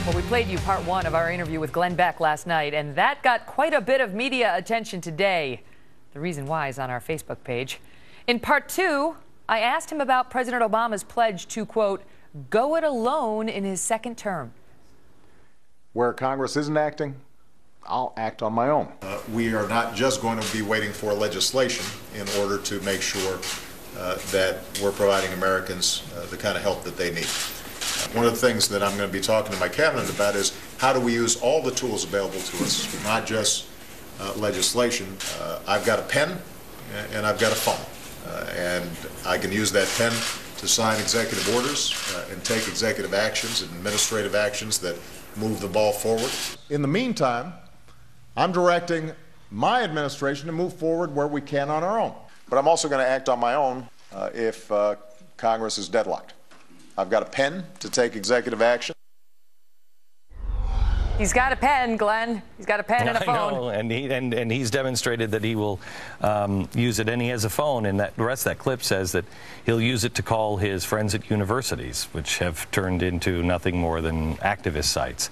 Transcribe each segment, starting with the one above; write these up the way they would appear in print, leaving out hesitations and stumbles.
Well, we played you part one of our interview with Glenn Beck last night, and that got quite a bit of media attention today. The reason why is on our Facebook page. In part two, I asked him about President Obama's pledge to, quote, go it alone in his second term. Where Congress isn't acting, I'll act on my own. We are not just going to be waiting for legislation in order to make sure that we're providing Americans the kind of help that they need. One of the things that I'm going to be talking to my cabinet about is how do we use all the tools available to us, not just legislation. I've got a pen and I've got a phone, and I can use that pen to sign executive orders and take executive actions and administrative actions that move the ball forward. In the meantime, I'm directing my administration to move forward where we can on our own. But I'm also going to act on my own if Congress is deadlocked. I've got a pen to take executive action. He's got a pen, Glenn. He's got a pen and a phone. I know, and he's demonstrated that he will use it, and he has a phone, and the rest of that clip says that he'll use it to call his friends at universities, which have turned into nothing more than activist sites.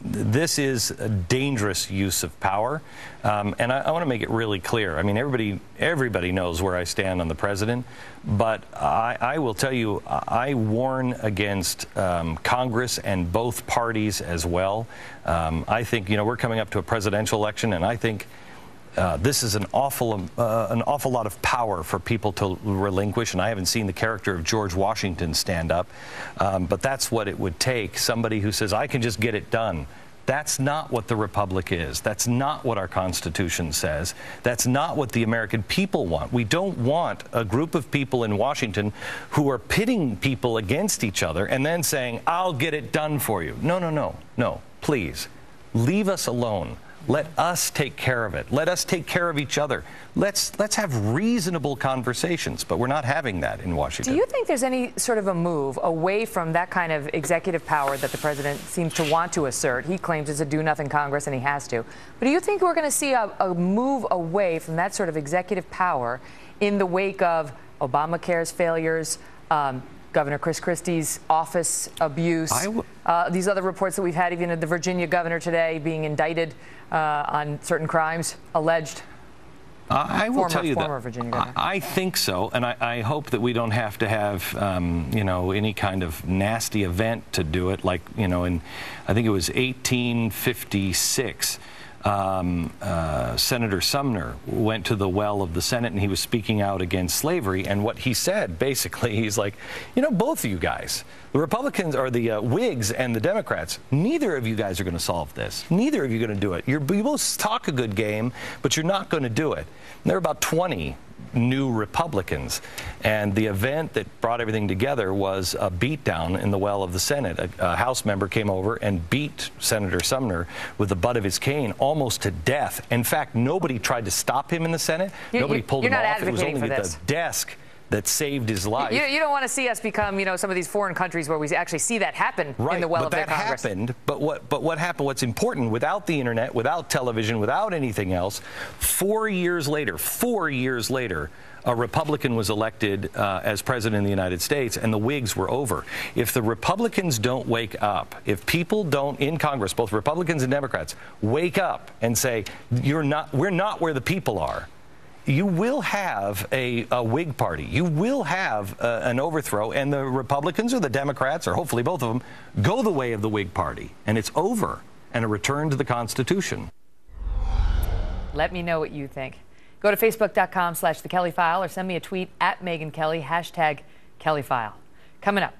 This is a dangerous use of power, and I want to make it really clear. I mean, everybody knows where I stand on the president, but I will tell you, I warn against Congress and both parties as well. I think, we're coming up to a presidential election, and I think this is an awful lot of power for people to relinquish, and I haven't seen the character of George Washington stand up, but that's what it would take, somebody who says, I can just get it done. That's not what the Republic is. That's not what our Constitution says. That's not what the American people want. We don't want a group of people in Washington who are pitting people against each other and then saying, I'll get it done for you. No, no, no, no. Please, leave us alone. Let us take care of it. Let us take care of each other. Let's have reasonable conversations, but we're not having that in Washington. Do you think there's any sort of a move away from that kind of executive power that the president seems to want to assert? He claims it's a do-nothing Congress, and he has to. But do you think we're going to see a move away from that sort of executive power in the wake of Obamacare's failures, Governor Chris Christie's office abuse, these other reports that we've had, even the Virginia governor today being indicted on certain crimes alleged? I will tell you former that Virginia governor. I think so, and I hope that we don't have to have any kind of nasty event to do it. Like in I think it was 1856. Senator Sumner went to the well of the Senate, and he was speaking out against slavery. And what he said, basically, he's like, both of you guys, the Republicans or the Whigs and the Democrats, neither of you guys are going to solve this. Neither of you are going to do it. You both talk a good game, but you're not going to do it. And there are about 20 new Republicans, and the event that brought everything together was a beatdown in the well of the Senate. A House member came over and beat Senator Sumner with the butt of his cane almost to death. In fact, nobody tried to stop him in the Senate. Nobody pulled him off. It was only at the desk that saved his life. You don't want to see us become, some of these foreign countries where we actually see that happen in the well of their Congress. Happened. But what happened? What's important? Without the internet, without television, without anything else, 4 years later, a Republican was elected as president of the United States, and the Whigs were over. If the Republicans don't wake up, if people don't in Congress, both Republicans and Democrats, wake up and say, we're not where the people are, you will have a Whig party. You will have an overthrow, and the Republicans or the Democrats, or hopefully both of them, go the way of the Whig party, and it's over, and a return to the Constitution. Let me know what you think. Go to facebook.com/The Kelly File or send me a tweet @Megyn Kelly, #KellyFile. Coming up.